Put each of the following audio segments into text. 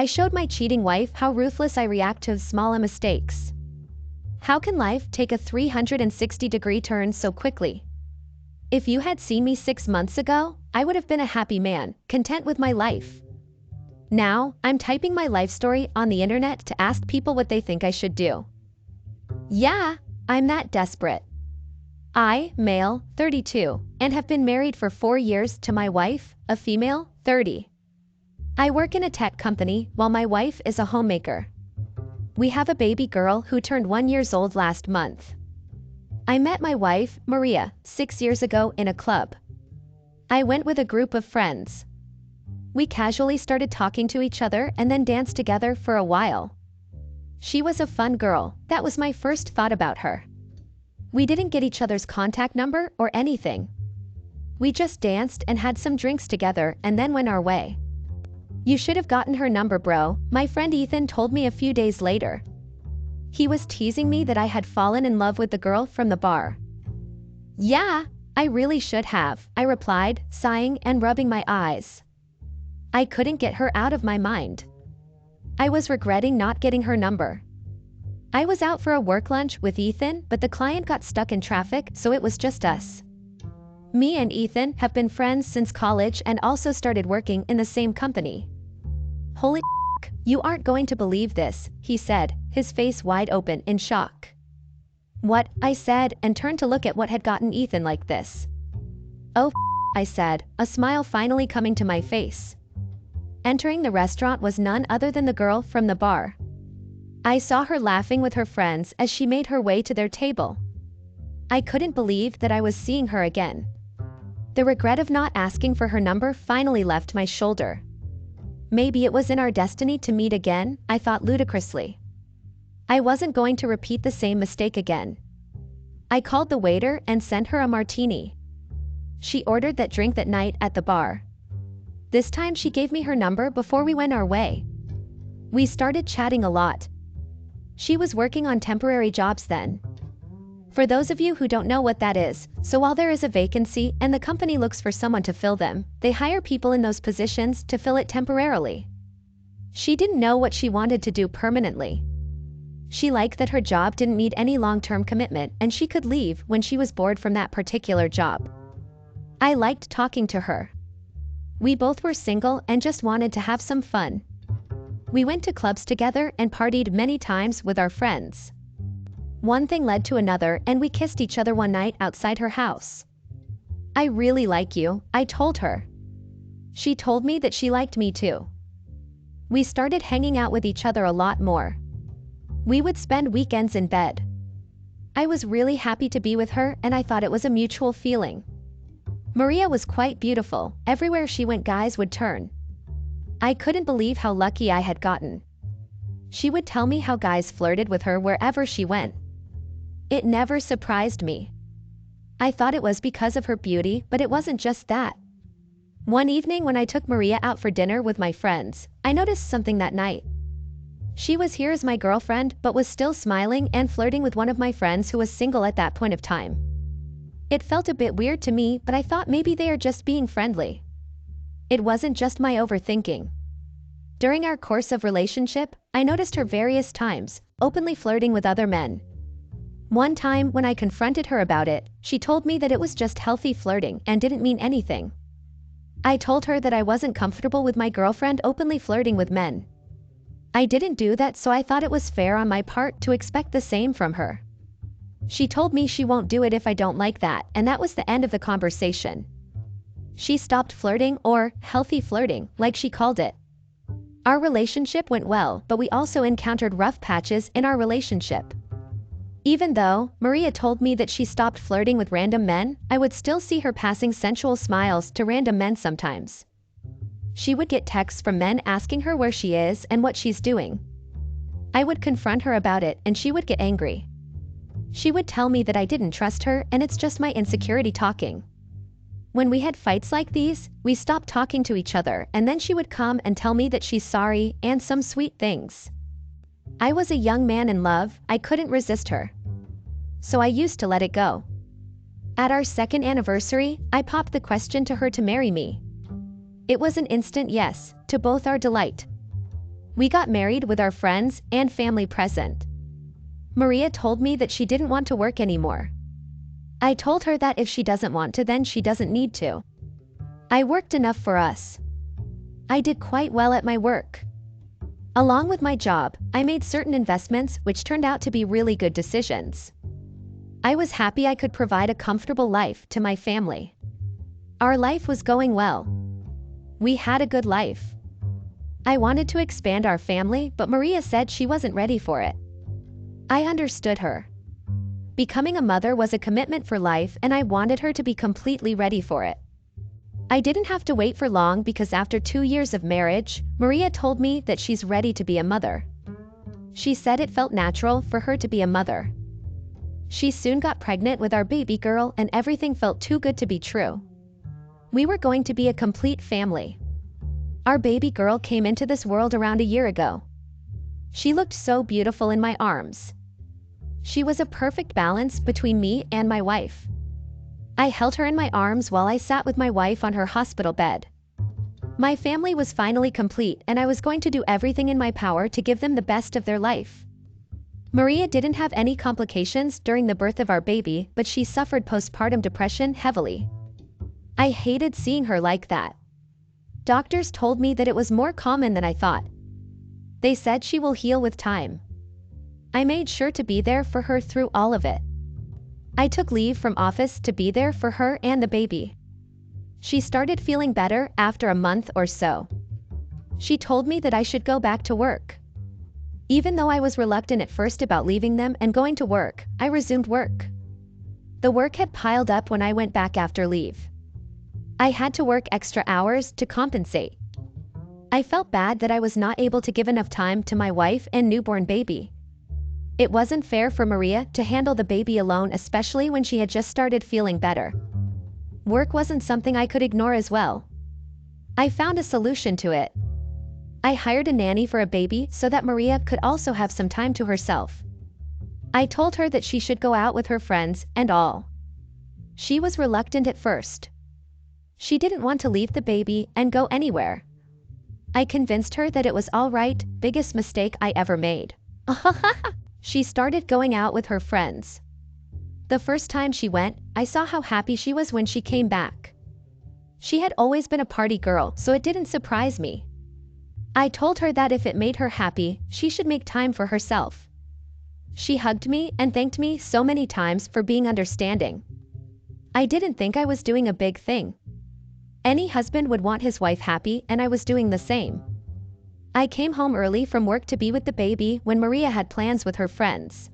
I showed my cheating wife how ruthless I react to small mistakes. How can life take a 360-degree turn so quickly? If you had seen me 6 months ago, I would have been a happy man, content with my life. Now, I'm typing my life story on the internet to ask people what they think I should do. Yeah, I'm that desperate. I, male, 32, and have been married for 4 years to my wife, a female, 30. I work in a tech company while my wife is a homemaker. We have a baby girl who turned 1 year old last month. I met my wife, Maria, 6 years ago in a club. I went with a group of friends. We casually started talking to each other and then danced together for a while. She was a fun girl, that was my first thought about her. We didn't get each other's contact number or anything. We just danced and had some drinks together and then went our way. You should have gotten her number, bro, my friend Ethan told me a few days later. He was teasing me that I had fallen in love with the girl from the bar. Yeah, I really should have, I replied, sighing and rubbing my eyes. I couldn't get her out of my mind. I was regretting not getting her number. I was out for a work lunch with Ethan, but the client got stuck in traffic, so it was just us. Me and Ethan have been friends since college and also started working in the same company. Holy f***, you aren't going to believe this, he said, his face wide open in shock. What? I said, and turned to look at what had gotten Ethan like this. Oh f***, I said, a smile finally coming to my face. Entering the restaurant was none other than the girl from the bar. I saw her laughing with her friends as she made her way to their table. I couldn't believe that I was seeing her again. The regret of not asking for her number finally left my shoulder. Maybe it was in our destiny to meet again, I thought ludicrously. I wasn't going to repeat the same mistake again. I called the waiter and sent her a martini. She ordered that drink that night at the bar. This time she gave me her number before we went our way. We started chatting a lot. She was working on temporary jobs then. For those of you who don't know what that is, so while there is a vacancy and the company looks for someone to fill them, they hire people in those positions to fill it temporarily. She didn't know what she wanted to do permanently. She liked that her job didn't need any long-term commitment and she could leave when she was bored from that particular job. I liked talking to her. We both were single and just wanted to have some fun. We went to clubs together and partied many times with our friends. One thing led to another and we kissed each other one night outside her house. I really like you, I told her. She told me that she liked me too. We started hanging out with each other a lot more. We would spend weekends in bed. I was really happy to be with her and I thought it was a mutual feeling. Maria was quite beautiful, everywhere she went guys would turn. I couldn't believe how lucky I had gotten. She would tell me how guys flirted with her wherever she went. It never surprised me. I thought it was because of her beauty, but it wasn't just that. One evening when I took Maria out for dinner with my friends, I noticed something that night. She was here as my girlfriend but was still smiling and flirting with one of my friends who was single at that point of time. It felt a bit weird to me, but I thought maybe they are just being friendly. It wasn't just my overthinking. During our course of relationship, I noticed her various times, openly flirting with other men. One time when I confronted her about it, she told me that it was just healthy flirting and didn't mean anything. I told her that I wasn't comfortable with my girlfriend openly flirting with men. I didn't do that, so I thought it was fair on my part to expect the same from her. She told me she won't do it if I don't like that, and that was the end of the conversation. She stopped flirting, or healthy flirting, like she called it. Our relationship went well, but we also encountered rough patches in our relationship. Even though Maria told me that she stopped flirting with random men, I would still see her passing sensual smiles to random men sometimes. She would get texts from men asking her where she is and what she's doing. I would confront her about it and she would get angry. She would tell me that I didn't trust her and it's just my insecurity talking. When we had fights like these, we stopped talking to each other and then she would come and tell me that she's sorry and some sweet things. I was a young man in love, I couldn't resist her. So I used to let it go. At our second anniversary, I popped the question to her to marry me. It was an instant yes, to both our delight. We got married with our friends and family present. Maria told me that she didn't want to work anymore. I told her that if she doesn't want to, then she doesn't need to. I worked enough for us. I did quite well at my work. Along with my job, I made certain investments which turned out to be really good decisions. I was happy I could provide a comfortable life to my family. Our life was going well. We had a good life. I wanted to expand our family, but Maria said she wasn't ready for it. I understood her. Becoming a mother was a commitment for life, and I wanted her to be completely ready for it. I didn't have to wait for long because after 2 years of marriage, Maria told me that she's ready to be a mother. She said it felt natural for her to be a mother. She soon got pregnant with our baby girl, and everything felt too good to be true. We were going to be a complete family. Our baby girl came into this world around a year ago. She looked so beautiful in my arms. She was a perfect balance between me and my wife. I held her in my arms while I sat with my wife on her hospital bed. My family was finally complete, and I was going to do everything in my power to give them the best of their life. Maria didn't have any complications during the birth of our baby, but she suffered postpartum depression heavily. I hated seeing her like that. Doctors told me that it was more common than I thought. They said she will heal with time. I made sure to be there for her through all of it. I took leave from office to be there for her and the baby. She started feeling better after a month or so. She told me that I should go back to work. Even though I was reluctant at first about leaving them and going to work, I resumed work. The work had piled up when I went back after leave. I had to work extra hours to compensate. I felt bad that I was not able to give enough time to my wife and newborn baby. It wasn't fair for Maria to handle the baby alone, especially when she had just started feeling better. Work wasn't something I could ignore as well. I found a solution to it. I hired a nanny for a baby so that Maria could also have some time to herself. I told her that she should go out with her friends and all. She was reluctant at first. She didn't want to leave the baby and go anywhere. I convinced her that it was all right, biggest mistake I ever made. She started going out with her friends. The first time she went, I saw how happy she was when she came back. She had always been a party girl, so it didn't surprise me. I told her that if it made her happy, she should make time for herself. She hugged me and thanked me so many times for being understanding. I didn't think I was doing a big thing. Any husband would want his wife happy, and I was doing the same. I came home early from work to be with the baby when Maria had plans with her friends.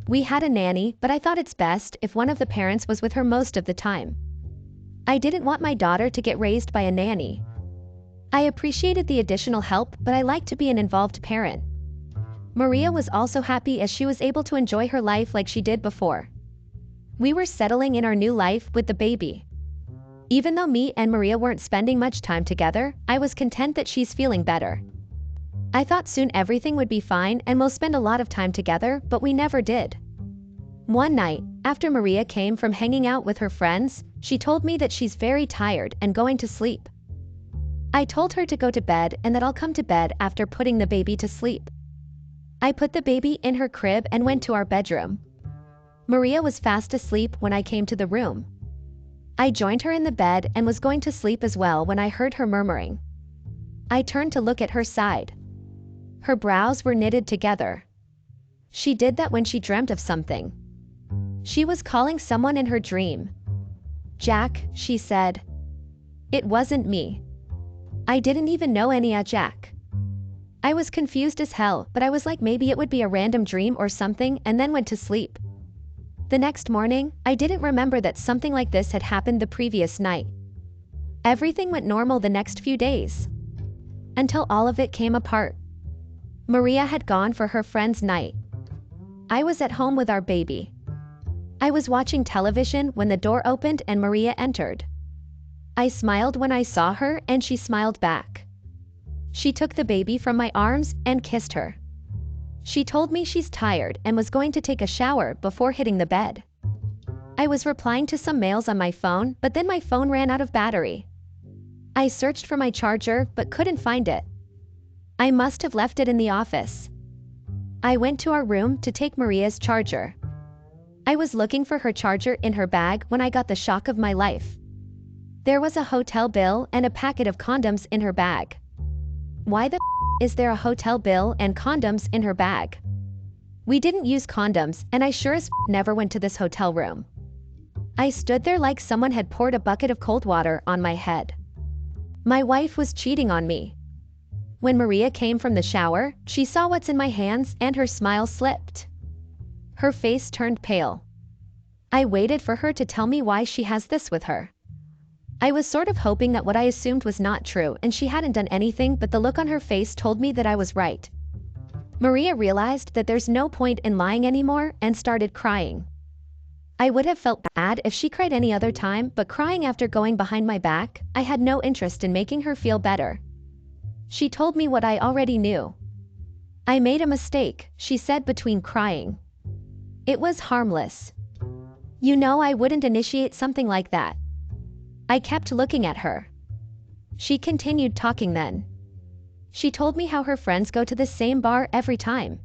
We had a nanny, but I thought it's best if one of the parents was with her most of the time. I didn't want my daughter to get raised by a nanny. I appreciated the additional help, but I liked to be an involved parent. Maria was also happy as she was able to enjoy her life like she did before. We were settling in our new life with the baby. Even though me and Maria weren't spending much time together, I was content that she's feeling better. I thought soon everything would be fine and we'll spend a lot of time together, but we never did. One night, after Maria came from hanging out with her friends, she told me that she's very tired and going to sleep. I told her to go to bed and that I'll come to bed after putting the baby to sleep. I put the baby in her crib and went to our bedroom. Maria was fast asleep when I came to the room. I joined her in the bed and was going to sleep as well when I heard her murmuring. I turned to look at her side. Her brows were knitted together. She did that when she dreamt of something. She was calling someone in her dream. Jack, she said. It wasn't me. I didn't even know any Jack. I was confused as hell, but I was like maybe it would be a random dream or something, and then went to sleep. The next morning, I didn't remember that something like this had happened the previous night. Everything went normal the next few days. Until all of it came apart. Maria had gone for her friend's night. I was at home with our baby. I was watching television when the door opened and Maria entered. I smiled when I saw her and she smiled back. She took the baby from my arms and kissed her. She told me she's tired and was going to take a shower before hitting the bed. I was replying to some mails on my phone, but then my phone ran out of battery. I searched for my charger but couldn't find it. I must have left it in the office. I went to our room to take Maria's charger. I was looking for her charger in her bag when I got the shock of my life. There was a hotel bill and a packet of condoms in her bag. Why the is there a hotel bill and condoms in her bag? We didn't use condoms, and I sure as never went to this hotel room. I stood there like someone had poured a bucket of cold water on my head. My wife was cheating on me. When Maria came from the shower, she saw what's in my hands and her smile slipped. Her face turned pale. I waited for her to tell me why she has this with her. I was sort of hoping that what I assumed was not true and she hadn't done anything, but the look on her face told me that I was right. Maria realized that there's no point in lying anymore and started crying. I would have felt bad if she cried any other time, but crying after going behind my back, I had no interest in making her feel better. She told me what I already knew. I made a mistake, she said between crying. It was harmless. You know, I wouldn't initiate something like that. I kept looking at her. She continued talking then. She told me how her friends go to the same bar every time.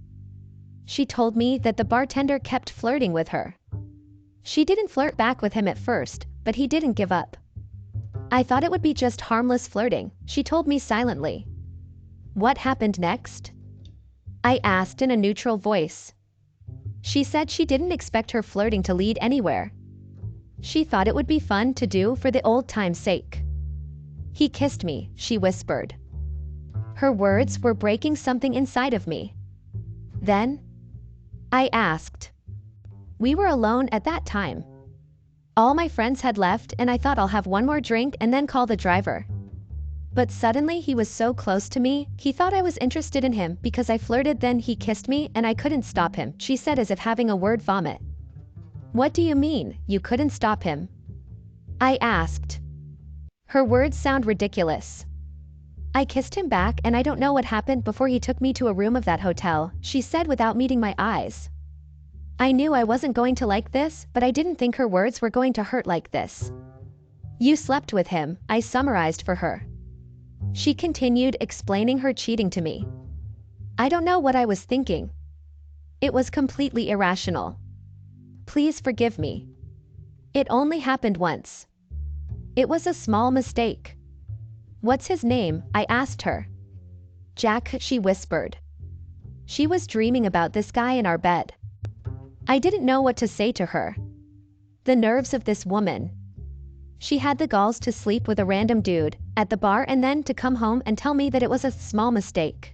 She told me that the bartender kept flirting with her. She didn't flirt back with him at first, but he didn't give up. I thought it would be just harmless flirting, she told me silently. What happened next? I asked in a neutral voice. She said she didn't expect her flirting to lead anywhere. She thought it would be fun to do for the old time's sake. He kissed me, she whispered. Her words were breaking something inside of me. Then? I asked. We were alone at that time. All my friends had left and I thought I'll have one more drink and then call the driver. But suddenly he was so close to me, he thought I was interested in him because I flirted, then he kissed me and I couldn't stop him, she said as if having a word vomit. What do you mean, you couldn't stop him? I asked. Her words sound ridiculous. I kissed him back and I don't know what happened before he took me to a room of that hotel, she said without meeting my eyes. I knew I wasn't going to like this, but I didn't think her words were going to hurt like this. You slept with him, I summarized for her. She continued explaining her cheating to me. I don't know what I was thinking. It was completely irrational. Please forgive me. It only happened once. It was a small mistake. What's his name? I asked her. Jack, she whispered. She was dreaming about this guy in our bed. I didn't know what to say to her. The nerves of this woman. She had the galls to sleep with a random dude at the bar and then to come home and tell me that it was a small mistake.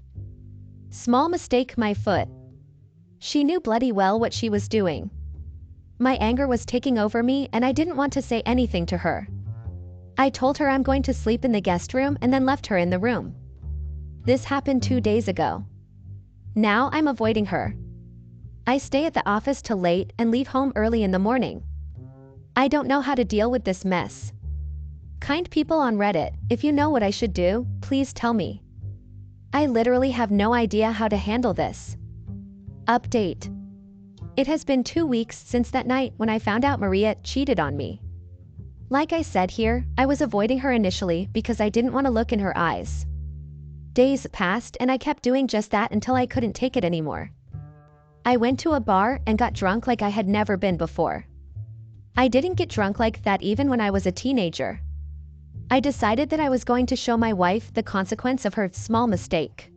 Small mistake, my foot. She knew bloody well what she was doing. My anger was taking over me and I didn't want to say anything to her. I told her I'm going to sleep in the guest room and then left her in the room. This happened 2 days ago. Now I'm avoiding her. I stay at the office till late and leave home early in the morning. I don't know how to deal with this mess. Kind people on Reddit, if you know what I should do, please tell me. I literally have no idea how to handle this. Update. It has been 2 weeks since that night when I found out Maria cheated on me. Like I said here, I was avoiding her initially because I didn't want to look in her eyes. Days passed and I kept doing just that until I couldn't take it anymore. I went to a bar and got drunk like I had never been before. I didn't get drunk like that even when I was a teenager. I decided that I was going to show my wife the consequence of her small mistake.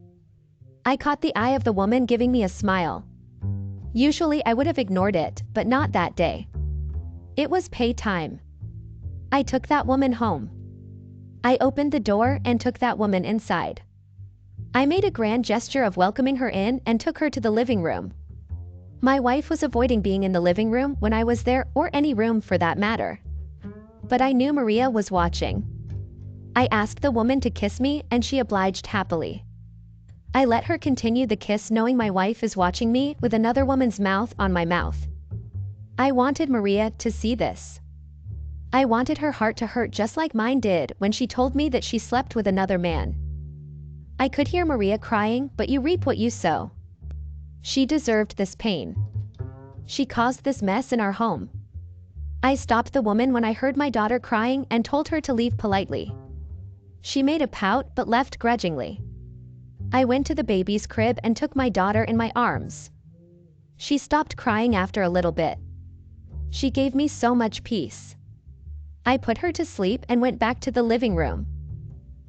I caught the eye of the woman giving me a smile. Usually I would have ignored it, but not that day. It was pay time. I took that woman home. I opened the door and took that woman inside. I made a grand gesture of welcoming her in and took her to the living room. My wife was avoiding being in the living room when I was there, or any room for that matter. But I knew Maria was watching. I asked the woman to kiss me and she obliged happily. I let her continue the kiss knowing my wife is watching me with another woman's mouth on my mouth. I wanted Maria to see this. I wanted her heart to hurt just like mine did when she told me that she slept with another man. I could hear Maria crying, but you reap what you sow. She deserved this pain. She caused this mess in our home. I stopped the woman when I heard my daughter crying and told her to leave politely. She made a pout but left grudgingly. I went to the baby's crib and took my daughter in my arms. She stopped crying after a little bit. She gave me so much peace. I put her to sleep and went back to the living room.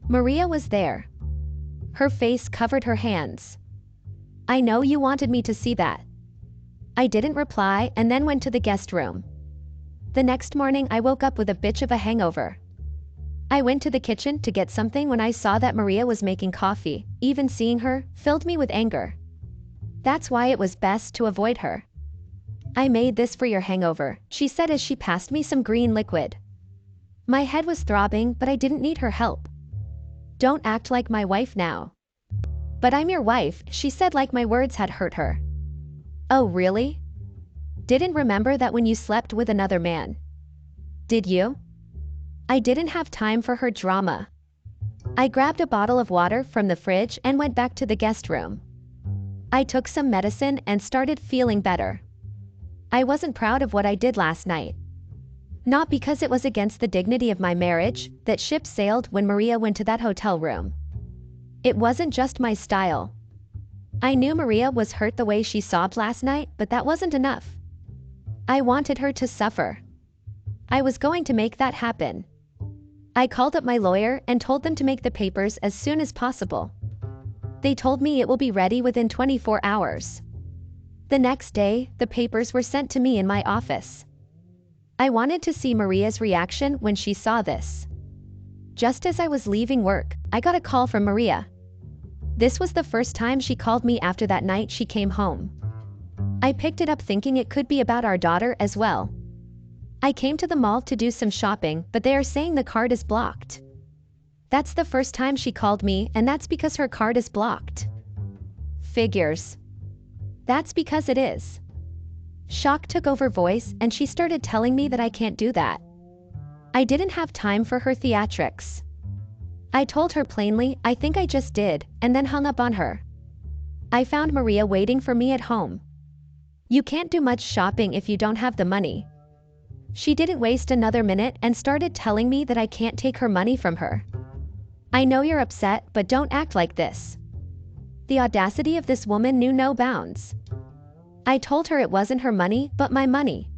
Maria was there. Her face covered her hands. I know you wanted me to see that. I didn't reply and then went to the guest room. The next morning I woke up with a bitch of a hangover. I went to the kitchen to get something when I saw that Maria was making coffee. Even seeing her filled me with anger. That's why it was best to avoid her. I made this for your hangover, she said as she passed me some green liquid. My head was throbbing, but I didn't need her help. Don't act like my wife now. But I'm your wife, she said like my words had hurt her. Oh really? Didn't remember that when you slept with another man. Did you? I didn't have time for her drama. I grabbed a bottle of water from the fridge and went back to the guest room. I took some medicine and started feeling better. I wasn't proud of what I did last night. Not because it was against the dignity of my marriage. That ship sailed when Maria went to that hotel room. It wasn't just my style. I knew Maria was hurt the way she sobbed last night, but that wasn't enough. I wanted her to suffer. I was going to make that happen. I called up my lawyer and told them to make the papers as soon as possible. They told me it will be ready within 24 hours. The next day, the papers were sent to me in my office. I wanted to see Maria's reaction when she saw this. Just as I was leaving work, I got a call from Maria. This was the first time she called me after that night she came home. I picked it up thinking it could be about our daughter as well. I came to the mall to do some shopping, but they are saying the card is blocked. That's the first time she called me, and that's because her card is blocked. Figures. That's because it is. Shock took over voice and she started telling me that I can't do that. I didn't have time for her theatrics. I told her plainly, I think I just did, and then hung up on her. I found Maria waiting for me at home. You can't do much shopping if you don't have the money. She didn't waste another minute and started telling me that I can't take her money from her. I know you're upset, but don't act like this. The audacity of this woman knew no bounds. I told her it wasn't her money, but my money.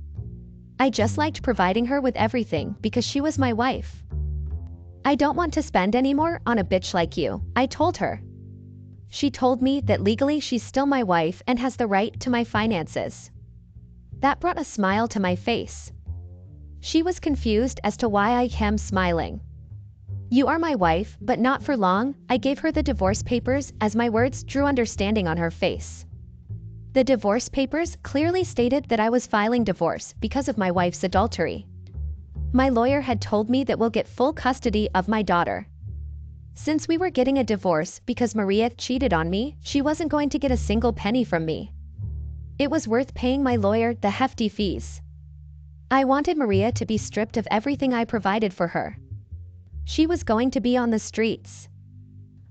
I just liked providing her with everything because she was my wife. I don't want to spend anymore on a bitch like you, I told her. She told me that legally she's still my wife and has the right to my finances. That brought a smile to my face. She was confused as to why I am smiling. You are my wife, but not for long. I gave her the divorce papers as my words drew understanding on her face. The divorce papers clearly stated that I was filing divorce because of my wife's adultery. My lawyer had told me that we'll get full custody of my daughter. Since we were getting a divorce because Maria cheated on me, she wasn't going to get a single penny from me. It was worth paying my lawyer the hefty fees. I wanted Maria to be stripped of everything I provided for her. She was going to be on the streets.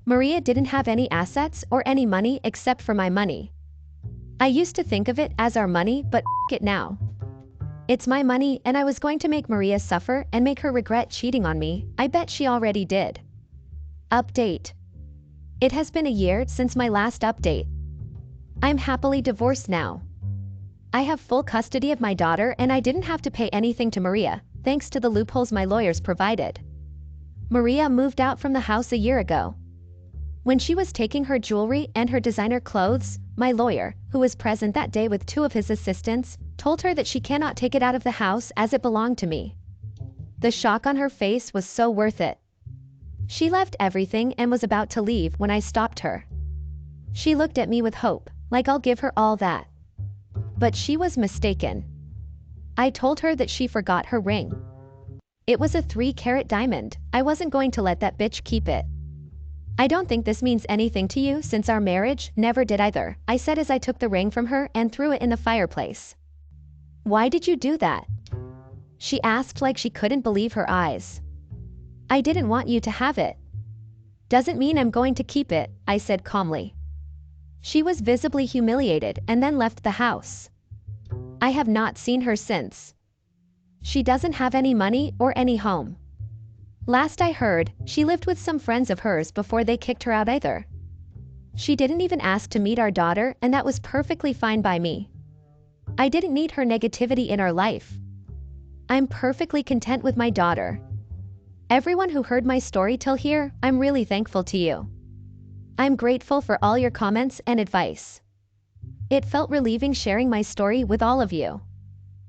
Maria didn't have any assets or any money except for my money. I used to think of it as our money, but it now. It's my money and I was going to make Maria suffer and make her regret cheating on me. I bet she already did. Update. It has been a year since my last update. I'm happily divorced now. I have full custody of my daughter and I didn't have to pay anything to Maria, thanks to the loopholes my lawyers provided. Maria moved out from the house a year ago. When she was taking her jewelry and her designer clothes, my lawyer, who was present that day with 2 of his assistants, told her that she cannot take it out of the house as it belonged to me. The shock on her face was so worth it. She left everything and was about to leave when I stopped her. She looked at me with hope, like I'll give her all that. But she was mistaken. I told her that she forgot her ring. It was a 3-carat diamond. I wasn't going to let that bitch keep it. I don't think this means anything to you since our marriage never did either, I said as I took the ring from her and threw it in the fireplace. Why did you do that? She asked like she couldn't believe her eyes. I didn't want you to have it. Doesn't mean I'm going to keep it, I said calmly. She was visibly humiliated and then left the house. I have not seen her since. She doesn't have any money or any home. Last I heard, she lived with some friends of hers before they kicked her out either. She didn't even ask to meet our daughter, and that was perfectly fine by me. I didn't need her negativity in our life. I'm perfectly content with my daughter. Everyone who heard my story till here, I'm really thankful to you. I'm grateful for all your comments and advice. It felt relieving sharing my story with all of you.